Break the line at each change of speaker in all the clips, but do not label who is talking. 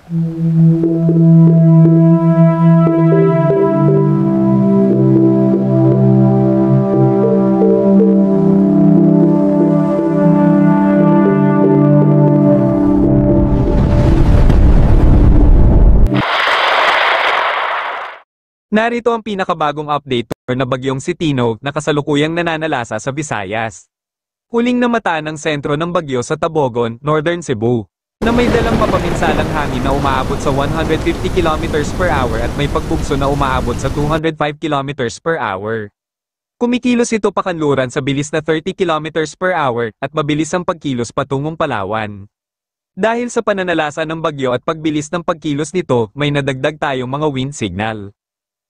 Narito ang pinakabagong update na bagyong si Tino na kasalukuyang nananalasa sa Visayas. Huling namata ng sentro ng bagyo sa Tabogon, Northern Cebu, na may dalang mapaminsalang hangin na umaabot sa 150 km per hour at may pagbugso na umaabot sa 205 km per hour. Kumikilos ito pakanluran sa bilis na 30 km per hour at mabilis ang pagkilos patungong Palawan. Dahil sa pananalasa ng bagyo at pagbilis ng pagkilos nito, may nadagdag tayong mga wind signal.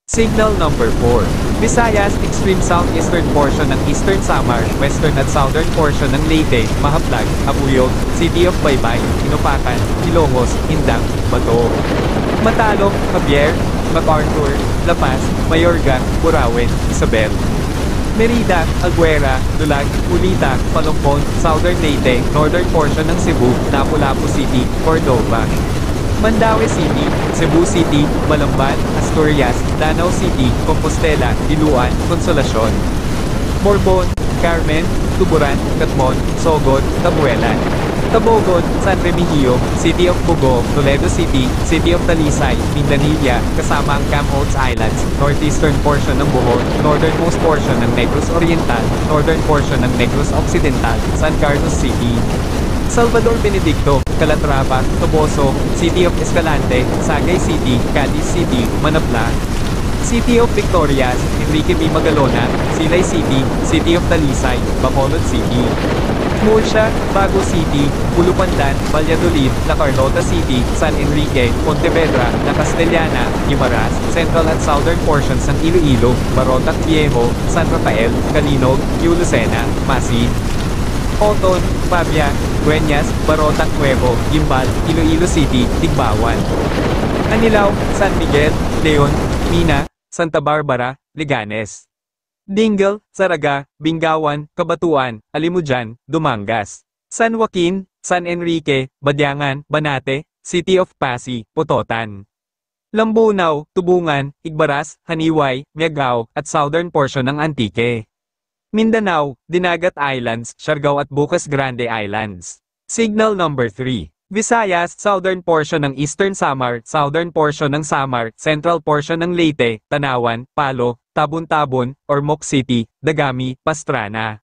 Signal number 4. Visayas, extreme southeastern portion ng Eastern Samar, western at southern portion ng Leyte, Mahaplag, Abuyog, City of Baybay, Inupacan, Ilocos, Indang, Bato, Matalok, Javier, MacArthur, La Paz, Mayorga, Burauen, Isabel, Merida, Alguera, Dulag, Ulita, Palumpon, southern Leyte, northern portion ng Cebu, Lapu-Lapu City, Cordova, Mandaue City, Cebu City, Balamban, Asturias, Danau City, Compostela, Iluan, Consolacion, Morbon, Carmen, Tuburan, Catmon, Sogod, Tabuelan, Tabogon, San Remigio, City of Bugo, Toledo City, City of Talisay, Mindanilla, kasama ang Camotes Islands, northeastern portion ng Bohol, northernmost portion ng Negros Oriental, northern portion ng Negros Occidental, San Carlos City, Salvador Benedicto, Calatrava, Toboso, City of Escalante, Sagay City, Cadiz City, Manapla, City of Victorias, Enrique B. Magalona, Silay City, City of Talisay, Bacolod City, Murcia, Bago City, Pulupandan, Valladolid, La Carlota City, San Enrique, Pontevedra, La Castellana, Guimaras, central at southern portions ng Iloilo, Barotac Viejo, San Rafael, Calinog, New Lucena, Masih, Oton, Pabia, Gueñas, Barotac Nuevo, Gimbal, Iloilo City, Tigbawan, Anilao, San Miguel, Leon, Mina, Santa Barbara, Leganes, Dingle, Saraga, Bingawan, Cabatuan, Alimujan, Dumangas, San Joaquin, San Enrique, Badiangan, Banate, City of Pasig, Pototan, Lambunaw, Tubungan, Igbaras, Haniway, Miagao, at southern portion ng Antique, Mindanao, Dinagat Islands, Siargao at Bucas Grande Islands. Signal number 3. Visayas, southern portion ng Eastern Samar, southern portion ng Samar, central portion ng Leyte, Tanawan, Palo, Tabon-Tabon, Ormoc City, Dagami, Pastrana,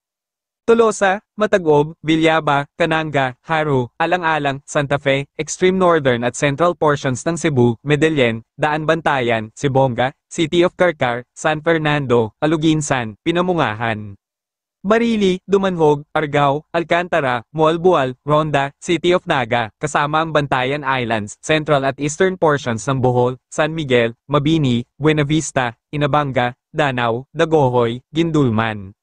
Tolosa, Matagob, Villaba, Cananga, Haro, Alang-Alang, Santa Fe, extreme northern at central portions ng Cebu, Medellin, Daan Bantayan, Sibonga, City of Carcar, San Fernando, Aluginsan, Pinamungahan, Barili, Dumanhog, Argao, Alcantara, Moalbual, Ronda, City of Naga, kasama ang Bantayan Islands, central at eastern portions ng Bohol, San Miguel, Mabini, Buenavista, Inabanga, Danau, Dagohoy, Gindulman,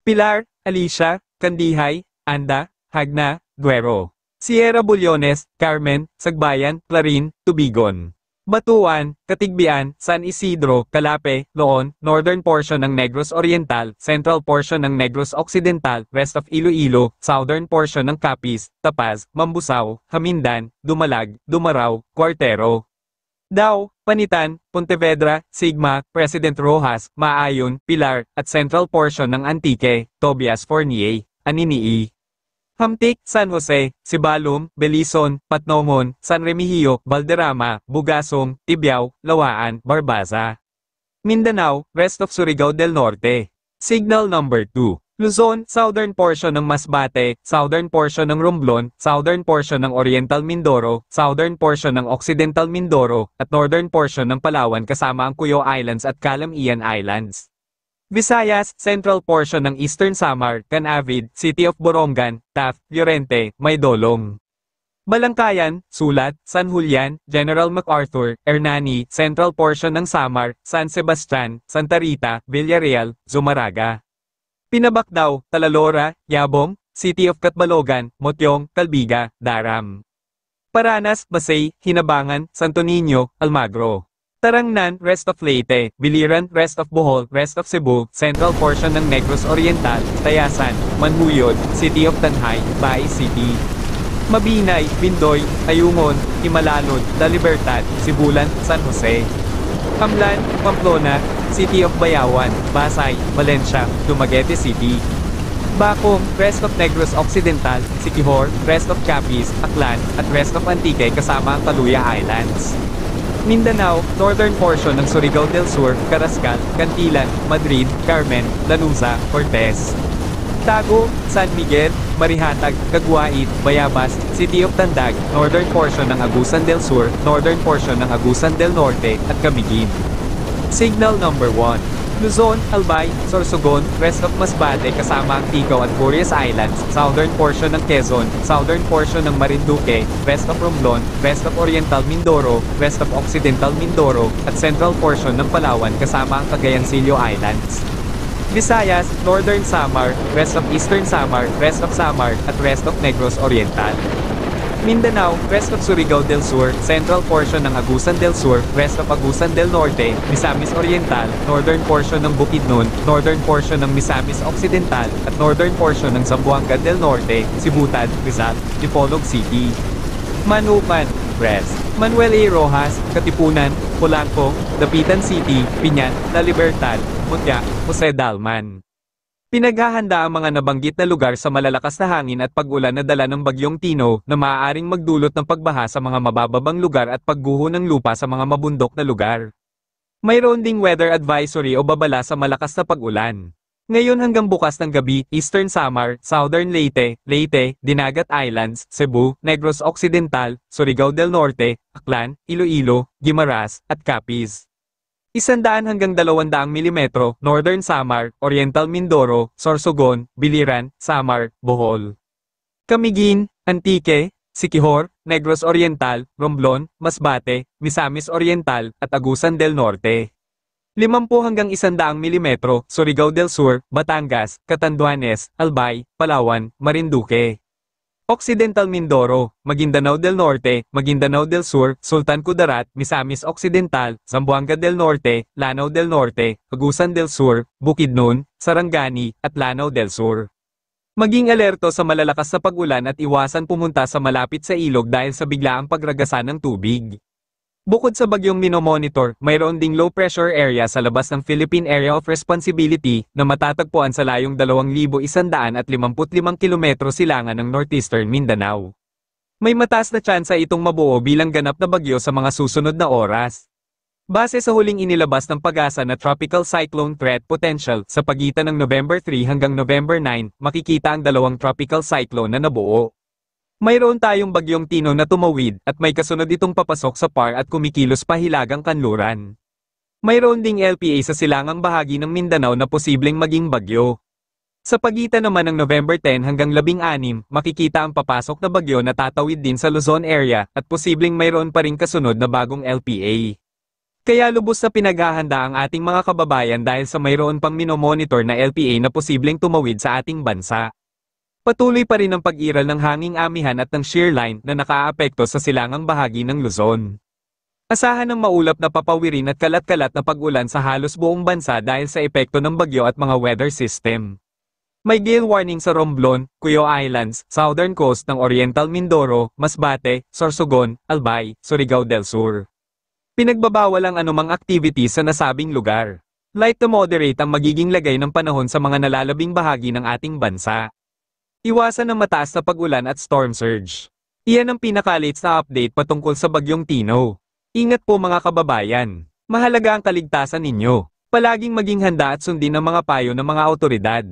Pilar, Alicia, Candihay, Anda, Hagna, Duero, Sierra Bulyones, Carmen, Sagbayan, Clarin, Tubigon, Batuan, Katigbian, San Isidro, Calape, Loon, northern portion ng Negros Oriental, central portion ng Negros Occidental, rest of Iloilo, southern portion ng Capiz, Tapaz, Mambusaw, Hamindan, Dumalag, Dumaraw, Cuartero, Dao, Panitan, Pontevedra, Sigma, President Rojas, Maayon, Pilar, at central portion ng Antique, Tobias Fournier, Aninii, Hamtik, San Jose, Sibalom, Belison, Patnomon, San Remigio, Valderrama, Bugasong, Tibiao, Lawaan, Barbaza, Mindanao, rest of Surigao del Norte. Signal number 2. Luzon, southern portion ng Masbate, southern portion ng Romblon, southern portion ng Oriental Mindoro, southern portion ng Occidental Mindoro, at northern portion ng Palawan kasama ang Cuyo Islands at Calamian Islands. Visayas, central portion ng Eastern Samar, Canavid, City of Borongan, Taft, Llorente, Maydolong, Balangkayan, Sulat, San Julian, General MacArthur, Hernani, central portion ng Samar, San Sebastian, Santa Rita, Villarreal, Zumaraga, Pinabacdao, Talalora, Yabong, City of Catbalogan, Motyong, Calbiga, Daram, Paranas, Basay, Hinabangan, Santo Niño, Almagro, Tarangnan, rest of Leyte, Biliran, rest of Bohol, rest of Cebu, central portion ng Negros Oriental, Tayasan, Manhuyod, City of Tanhay, Baay City, Mabinay, Bindoy, Ayungon, Himalalod, La Libertad, Sibulan, San Jose. Kamlan, Pamplona, City of Bayawan, Pasay, Valencia, Dumaguete City. Bacong, rest of Negros Occidental, Siquijor, rest of Capiz, Aklan, at rest of Antique kasama ang Kaluya Islands. Mindanao, northern portion ng Surigao del Sur, Carrascal, Cantilan, Madrid, Carmen, Lanuza, Cortez. Tago, San Miguel, Marihatag, Caguait, Bayabas, City of Tandag, northern portion ng Agusan del Sur, northern portion ng Agusan del Norte, at Camiguin. Signal number 1. Luzon, Albay, Sorsogon, rest of Masbate kasama ang Ticao at Curious Islands, southern portion ng Quezon, southern portion ng Marinduque, rest of Romblon, rest of Oriental Mindoro, rest of Occidental Mindoro, at central portion ng Palawan kasama ang Cagayancillo Islands. Visayas, Northern Samar, rest of Eastern Samar, rest of Samar, at rest of Negros Oriental. Mindanao, rest of Surigao del Sur, central portion ng Agusan del Sur, rest of Agusan del Norte, Misamis Oriental, northern portion ng Bukidnon, northern portion ng Misamis Occidental, at northern portion ng Zamboanga del Norte, Sibutad, Rizal, Dipolog City. Manupan, rest. Manuel A. Rojas, Katipunan, Polanco, Dapitan City, Piñan, La Libertad, Mutya, Jose Dalman. Pinaghahanda ang mga nabanggit na lugar sa malalakas na hangin at pag-ulan na dala ng Bagyong Tino na maaaring magdulot ng pagbaha sa mga mabababang lugar at pagguho ng lupa sa mga mabundok na lugar. Mayroon ding weather advisory o babala sa malakas na pag-ulan. Ngayon hanggang bukas ng gabi, Eastern Samar, Southern Leyte, Dinagat Islands, Cebu, Negros Occidental, Surigao del Norte, Aklan, Iloilo, Guimaras, at Capiz. 100 hanggang 200 milimetro, Northern Samar, Oriental Mindoro, Sorsogon, Biliran, Samar, Bohol. Camiguin, Antique, Siquijor, Negros Oriental, Romblon, Masbate, Misamis Oriental, at Agusan del Norte. 50 hanggang 100 milimetro, Surigao del Sur, Batangas, Catanduanes, Albay, Palawan, Marinduque. Occidental Mindoro, Maguindanao del Norte, Maguindanao del Sur, Sultan Kudarat, Misamis Occidental, Zamboanga del Norte, Lanao del Norte, Agusan del Sur, Bukidnon, Sarangani, at Lanao del Sur. Maging alerto sa malalakas na pag-ulan at iwasan pumunta sa malapit sa ilog dahil sa biglaang pagragasa ng tubig. Bukod sa bagyong minomonitor, mayroon ding low pressure area sa labas ng Philippine Area of Responsibility na matatagpuan sa layong 2,155 kilometro silangan ng northeastern Mindanao. May mataas na tsansa itong mabuo bilang ganap na bagyo sa mga susunod na oras. Base sa huling inilabas ng Pag-asa na Tropical Cyclone Threat Potential sa pagitan ng November 3 hanggang November 9, makikita ang dalawang tropical cyclone na nabuo. Mayroon tayong Bagyong Tino na tumawid at may kasunod itong papasok sa PAR at kumikilos pa hilagang kanluran. Mayroon ding LPA sa silangang bahagi ng Mindanao na posibleng maging bagyo. Sa pagitan naman ng November 10 hanggang 16, makikita ang papasok na bagyo na tatawid din sa Luzon area at posibleng mayroon pa ring kasunod na bagong LPA. Kaya lubos na pinaghahanda ang ating mga kababayan dahil sa mayroon pang minomonitor na LPA na posibleng tumawid sa ating bansa. Patuloy pa rin ang pag-iral ng hanging amihan at ng shear line na nakaapekto sa silangang bahagi ng Luzon. Asahan ng maulap na papawirin at kalat-kalat na pag-ulan sa halos buong bansa dahil sa epekto ng bagyo at mga weather system. May gale warning sa Romblon, Cuyo Islands, southern coast ng Oriental Mindoro, Masbate, Sorsogon, Albay, Surigao del Sur. Pinagbabawal ang anumang activities sa nasabing lugar. Light to moderate ang magiging lagay ng panahon sa mga nalalabing bahagi ng ating bansa. Iwasan ang mataas na pag-ulan at storm surge. Iyan ang pinaka-latest na update patungkol sa Bagyong Tino. Ingat po mga kababayan. Mahalaga ang kaligtasan ninyo. Palaging maging handa at sundin ang mga payo ng mga awtoridad.